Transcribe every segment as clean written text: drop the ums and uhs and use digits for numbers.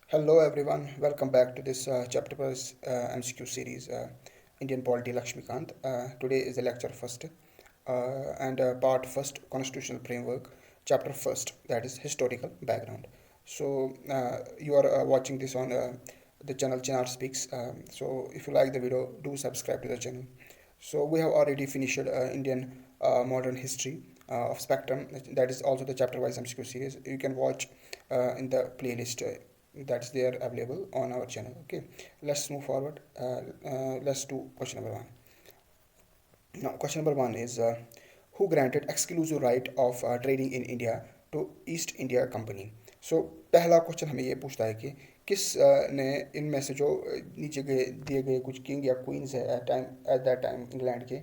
Hello everyone, welcome back to this chapter plus MCQ series, Indian Polity Lakshmikant. Today is the lecture first and part first, Constitutional Framework, chapter first, that is historical background. So you are watching this on the channel Chinar Speaks. So if you like the video, do subscribe to the channel. So we have already finished Indian modern history of spectrum. That is also the chapter wise MCQ series. You can watch in the playlist that's there available on our channel. Okay, let's move forward. Let's do question number one. Now question number one is who granted exclusive right of trading in India to East India Company. So पहला question हमें ये पूछता है कि किस ने इनमें से जो नीचे गए दिए गए कुछ किंग या क्वींस है एट दैट टाइम इंग्लैंड के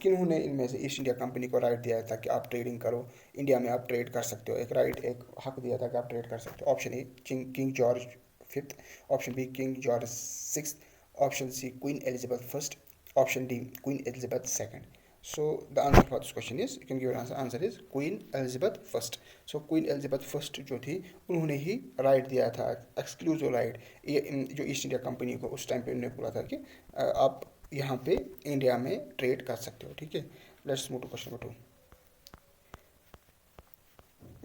किन्होंने इनमें से ईस्ट इंडिया कंपनी को राइट दिया था कि आप ट्रेडिंग करो, इंडिया में आप ट्रेड कर सकते हो, एक राइट एक हक दिया था कि आप ट्रेड कर सकते हो. Option A king George fifth, option B king George six, option C queen Elizabeth first, option D queen Elizabeth second. So the answer for this question is, you can give an answer. Answer is Queen Elizabeth first. So Queen Elizabeth first जो थी उन्होंने ही right दिया था, exclusive right, ये जो east India company को उस time पे उन्होंने बोला था कि आप यहाँ पे इंडिया में ट्रेड कर सकते हो. ठीक है, let's move to question number two.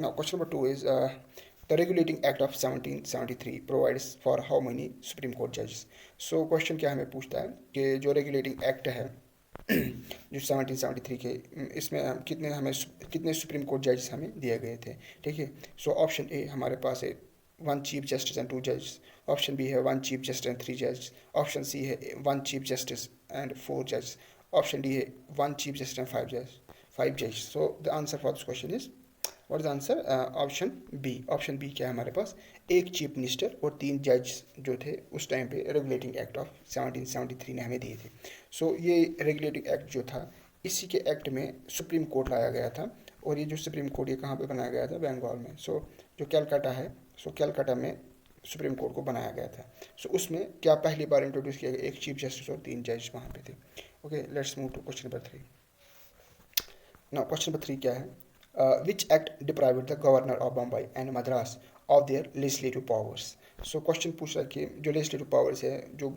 Now, question number two is the Regulating Act of 1773 provides for how many Supreme Court judges? So, question क्या हमें पूछता है कि जो Regulating Act है जो 1773 के, इसमें कितने सुप्रीम कोर्ट जजेस हमें दिए गए थे. ठीक है, सो ऑप्शन ए हमारे पास है one chief justice and two जजेस, ऑप्शन बी है one chief justice and three जजेस, ऑप्शन सी है one chief justice and four जजेस, ऑप्शन डी है one chief justice and five जजेस. So the answer for this question is, what is answer? Option B. Option B क्या है हमारे पास, एक chief minister और तीन जज जो थे उस टाइम पे रेगुलेटिंग एक्ट ऑफ 1773 ने हमें दिए थे. सो ये रेगुलेटिंग एक्ट जो था, इसी के एक्ट में सुप्रीम कोर्ट लाया गया था. और ये जो सुप्रीम कोर्ट ये कहाँ पे बनाया गया था? बंगाल में. सो जो कैलकाटा है, सो कैलकाटा में सुप्रीम कोर्ट को बनाया गया था. सो उसमें क्या पहली बार इंट्रोड्यूस किया गया, एक चीफ जस्टिस और तीन जज वहाँ पे थे. Okay, let's move to question number three. Now question number three क्या है? Which act deprived the governor of Bombay and Madras of their legislative powers? So question पूछ रहा है कि जो लेजिस्लेटिव पावर्स है, जो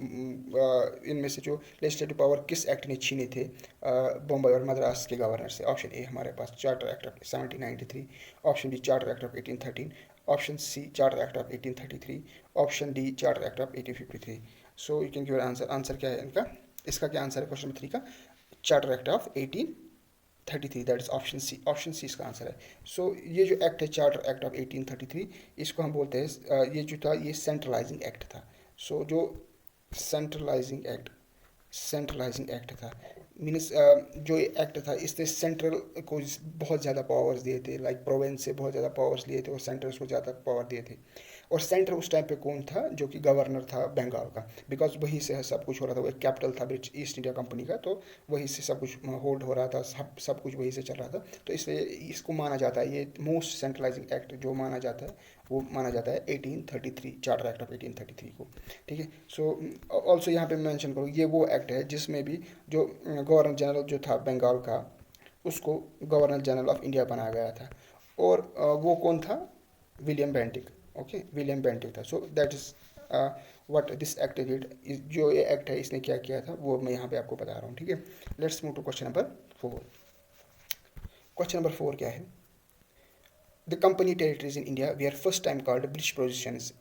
इनमें से जो लेजिस्लेटिव पावर किस एक्ट ने छीने थे बम्बई और मद्रास के गवर्नर से. ऑप्शन ए हमारे पास charter act of 1793, option B charter act of 1813, option C charter act of 1833, option D charter act of 1853. So you can give answer. Answer क्या है इनका? इसका क्या आंसर है क्वेश्चन नंबर थ्री का? Charter act of 1833, that is option C. Option C इसका answer है. सो ये जो एक्ट है चार्टर एक्ट ऑफ 1833, इसको हम बोलते हैं ये जो था ये सेंट्रलाइजिंग एक्ट था. सो जो सेंट्रलाइजिंग एक्ट था मीन्स जो ये एक्ट था इसने सेंट्रल को बहुत ज़्यादा पावर्स दिए थे, लाइक प्रोविंस से बहुत ज़्यादा पावर्स लिए थे और सेंट्रल को ज़्यादा पावर दिए थे. और सेंटर उस टाइम पे कौन था? जो कि गवर्नर था बंगाल का, बिकॉज वहीं से सब कुछ हो रहा था. वो एक कैपिटल था ब्रिटिश ईस्ट इंडिया कंपनी का, तो वहीं से सब कुछ होल्ड हो रहा था, सब कुछ वहीं से चल रहा था. तो इसलिए इसको माना जाता है, ये मोस्ट सेंट्रलाइजिंग एक्ट जो माना जाता है वो माना जाता है 1833, चार्टर एक्ट ऑफ 1833 को. ठीक है, सो ऑल्सो यहाँ पे मेंशन करूँ, ये वो एक्ट है जिसमें भी जो गवर्नर जनरल जो था बंगाल का, उसको गवर्नर जनरल ऑफ इंडिया बनाया गया था. और वो कौन था? William Bentinck. Okay, William Bentinck था. So that is what this act did. जो ये एक्ट है इसने क्या किया था वो मैं यहाँ पे आपको बता रहा हूँ. ठीक है, let's move to question number four. Question number four क्या है? The company territories in India were first time called British possessions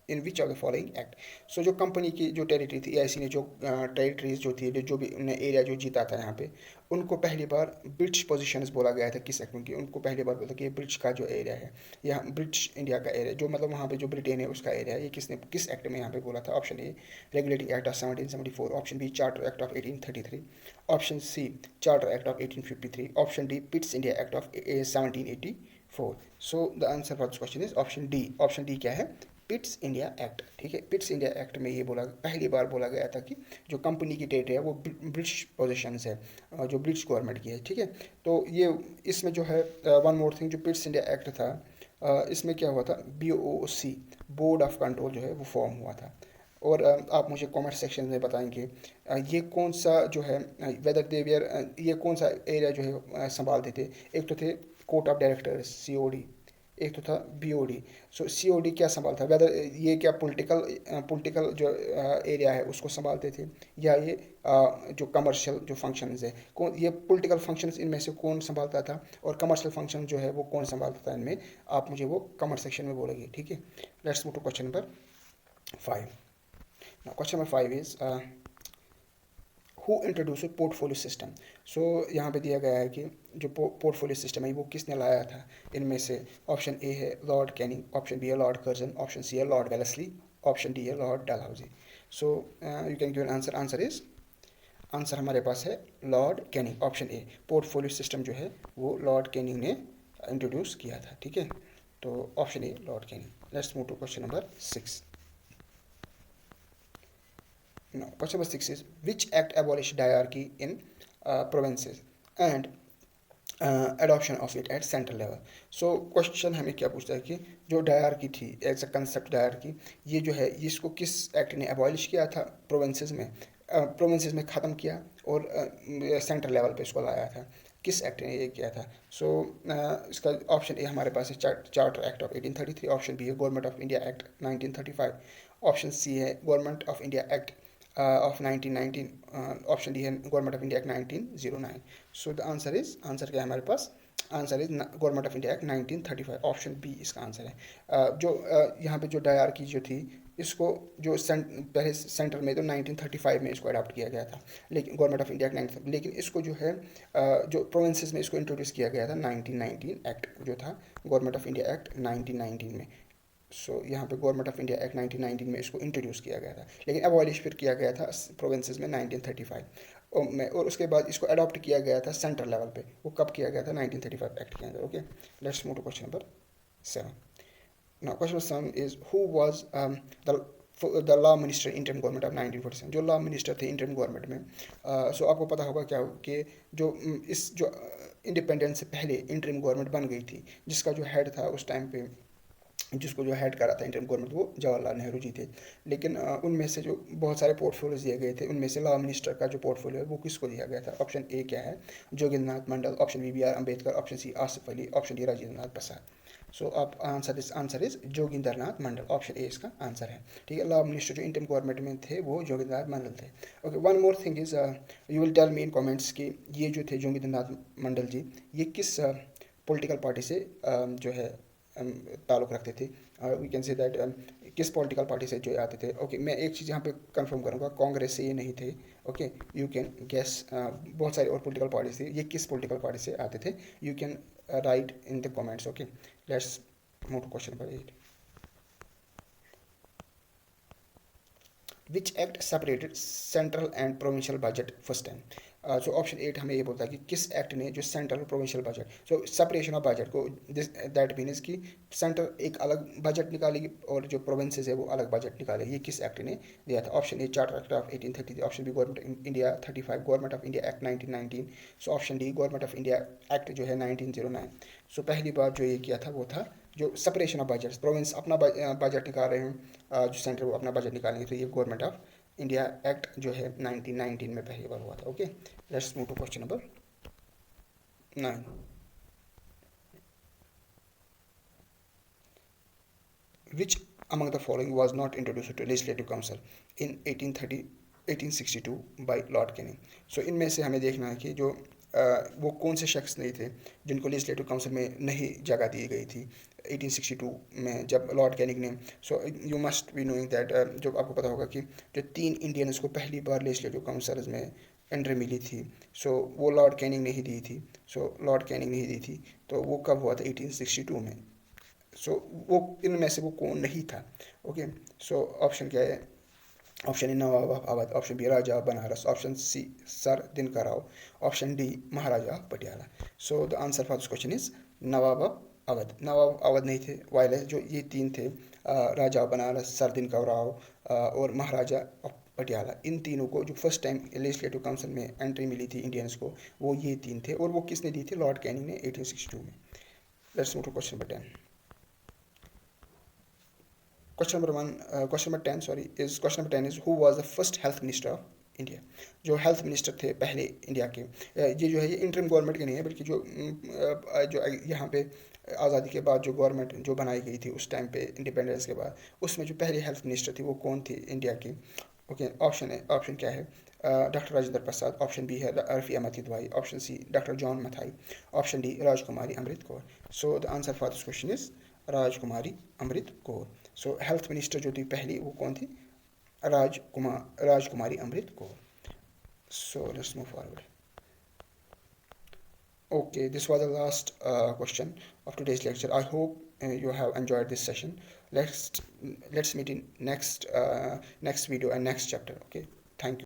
in which of the following act. So जो कंपनी की जो टेरिटरी थी, ऐसी ने जो टेरिटरीज जो थी, जो भी उन्हें एरिया जो जीता था यहाँ पे, उनको पहली बार ब्रिटिश पोजीशंस बोला गया था. किस एक्ट में? उनको पहली बार बोला कि ये ब्रिटिश का जो एरिया है, यहाँ ब्रिटिश इंडिया का एरिया, जो मतलब वहाँ पे जो ब्रिटेन है उसका एरिया है, ये किसने किस एक्ट में यहाँ पे बोला था? Option A regulating act of 1774, option B charter act of 1833, option C charter act of 1853, option D Pitt's India act of 1784. So the answer for this question is option D. Option D क्या है? Pitt's India act. ठीक है, Pitt's India act में ये पहली बार बोला गया था कि जो कंपनी की टेरिटरी है वो ब्रिटिश पोजीशंस है, जो ब्रिटिश गवर्नमेंट की है. ठीक है, तो ये इसमें जो है वन मोर थिंग, जो पिट्स इंडिया एक्ट था इसमें क्या हुआ था? BOC बोर्ड ऑफ कंट्रोल जो है वो फॉर्म हुआ था. और आप मुझे कमेंट सेक्शन में बताएंगे ये कौन सा जो है वेदर देवियर ये कौन सा एरिया जो है संभालते थे. एक तो थे कोर्ट ऑफ डायरेक्टर्स COD, एक तो था BOD। सो COD क्या संभालता, वेदर ये क्या पॉलिटिकल जो एरिया है उसको संभालते थे, या ये जो कमर्शियल जो फंक्शंस है, कौन ये पॉलिटिकल फंक्शंस इनमें से कौन संभालता था, और कमर्शियल फंक्शन जो है वो कौन संभालता था इनमें, आप मुझे वो कमेंट सेक्शन में बोलेंगे, ठीक है। Let's move to question number 5। Now question number 5 is who introduced portfolio system. So यहाँ पे दिया गया है कि जो पोर्टफोलियो सिस्टम है वो किसने लाया था। इनमें से ऑप्शन ए है लॉर्ड कैनिंग, ऑप्शन बी है लॉर्ड कर्जन, ऑप्शन सी है लॉर्ड वेलेस्ली, ऑप्शन डी है Lord Dalhousie. So you can give an answer. Answer हमारे पास है Lord Canning, option A. Portfolio system जो है वो लॉर्ड कैनिंग ने इंट्रोड्यूस किया था, ठीक है। तो option A lord Canning. Let's move to question number 6। Now, question number 6 is which act abolished diarchy in provinces and adoption of it at central level। So question हमें क्या पूछता है कि जो डायरकी थी एज अ कंसेप्ट डायरकी, ये जो है इसको किस एक्ट ने अबॉलिश किया था प्रोविंसेस में, ख़त्म किया, और सेंट्रल लेवल पे इसको लाया था, किस एक्ट ने ये किया था। सो इसका ऑप्शन ए हमारे पास है charter act of 1833, option B है government of India act 1935, option C है government of India act of 1919, option D है government of India act 1909। So the answer क्या है हमारे पास, answer is government of India act 1935, option B इसका answer है। जो यहाँ पे जो डायरकी जो थी इसको जो पहले सेंटर में तो 1935 में इसको अडॉप्ट किया गया था, लेकिन गवर्नमेंट ऑफ इंडिया एक्ट 19, लेकिन इसको जो है जो प्रोविंसेस में इसको इंट्रोड्यूस किया गया था 1919 एक्ट जो था गवर्नमेंट ऑफ इंडिया एक्ट 1919 में। सो यहाँ पे गवर्नमेंट ऑफ इंडिया एक्ट 1919 में इसको इंट्रोड्यूस किया गया था, लेकिन अबॉलिश फिर किया गया था प्रोविंसेस में 1935 में, और उसके बाद इसको अडॉप्ट किया गया था सेंट्रल लेवल पे। वो कब किया गया था, 1935 एक्ट के अंदर, okay. Let's move to question number 7। Now question number 7 is who was the law minister interim government of 1947। जो लॉ मिनिस्टर थे इंटरिम गवर्नमेंट में, सो आपको पता होगा क्या कि जो इस जो इंडिपेंडेंस से पहले इंटरिम गवर्नमेंट बन गई थी, जिसका जो हेड था उस टाइम पे, जिसको जो हेड करा था इंडियन गवर्नमेंट, वो जवाहरलाल नेहरू जी थे। लेकिन उनमें से जो बहुत सारे पोर्टफोलियोज दिए गए थे, उनमें से लॉ मिनिस्टर का जो पोर्टफोलियो है वो किसको दिया गया था। ऑप्शन ए क्या है, Jogindra Nath Mandal, option B BR Ambedkar, option C Asif Ali, option D Rajendra Nath Prasad. So आप answer is Joginder Nath Mandal, option A इसका आंसर है, ठीक है। लॉ मिनिस्टर जो इंडियन गवर्नमेंट में थे वो जोगिंदर नाथ मंडल थे, okay. One more thing is you will tell me in comments कि ये जो थे जोगिंदर नाथ मंडल जी, ये किस पॉलिटिकल पार्टी से जो है ताल्लुक़ रखते थे। वी कैन से दैट किस पॉलिटिकल पार्टी से जो आते थे, ओके। मैं एक चीज़ यहाँ पे कंफर्म करूँगा, कांग्रेस से ये नहीं थे, ओके। यू कैन गेस, बहुत सारी और पॉलिटिकल पार्टी थी, ये किस पॉलिटिकल पार्टी से आते थे, you can write in the comments, okay. Let's move to question number 8। Which act separated central and provincial budget first time. So option 8 हमें ये बोलता है कि किस एक्ट ने जो सेंट्रल और provincial budget, so separation of budget को, दैट मीन्स कि सेंटर एक अलग बजट निकालेगी और जो प्रोविंसेस है वो अलग बजट निकालेगी, ये किस एक्ट ने दिया था। Option A charter act of 1833, option B government India 35, government of India act 1919, so option D government of India act जो है 1909। सो पहली बार जो ये किया था वो था जो सेपरेशन ऑफ बजट, प्रोविंस अपना बजट निकाल रहे हैं, जो सेंटर वो अपना बजट निकालेंगे, तो ये गवर्नमेंट ऑफ इंडिया एक्ट जो है 1919 में पहली बार हुआ था, okay. Let's move to question number 9। Which among the following was not introduced to legislative council in 1862 by lord Canning. So इनमें से हमें देखना है कि जो वो कौन से शख्स नहीं थे जिनको लेजिस्लेटिव काउंसिल में नहीं जगह दी गई थी 1862 में जब लॉर्ड कैनिंग ने। So you must be knowing that, जो आपको पता होगा कि जो 3 इंडियंस को पहली बार लेजिस्लेटिव काउंसिल में एंट्री मिली थी, सो वो लॉर्ड कैनिंग ने ही दी थी। लॉर्ड कैनिंग ने ही दी थी, तो वो कब हुआ था, 1862 में। वो इनमें से वो कौन नहीं था, ओके। सो ऑप्शन क्या है, option A Nawab Awadh, option B Raja Banaras, option C sir Dinkar Rao, option D Maharaja Patiala. So the answer for this question is Nawab Awadh. Nawab Awadh नहीं थे, वाइल जो ये 3 थे, राजा बनारस, सर दिनकर राव और महाराजा पटियाला, इन तीनों को जो फर्स्ट टाइम लेजिस्लेटिव काउंसिल में एंट्री मिली थी इंडियंस को, वो ये 3 थे, और वो किसने दी थी, लॉर्ड कैनिंग ने 1862 में। Let's move to question number 10। Question number 10 sorry is question number 10 is who was the first health minister of India. जो हेल्थ मिनिस्टर थे पहले इंडिया के, ये जो है ये इंटरिम गवर्नमेंट के नहीं है, बल्कि जो यहाँ पे आज़ादी के बाद जो गवर्नमेंट जो बनाई गई थी उस टाइम पे इंडिपेंडेंस के बाद, उसमें जो पहले हेल्थ मिनिस्टर थी वो कौन थी इंडिया की? ओके, ऑप्शन क्या है? Doctor Rajendra Prasad, option B है Rafi Ahmed Kidwai, option C doctor John Mathai, option D Rajkumari Amrit Kaur. So the answer for this question is Rajkumari Amrit Kaur. So health minister जो थी पहली वो कौन थी? राजकुमारी Amrit Kaur. So let's move forward. Okay, this was the last question of today's lecture. I hope you have enjoyed this session. Let's let's meet in next next video and next chapter. Okay, thank you.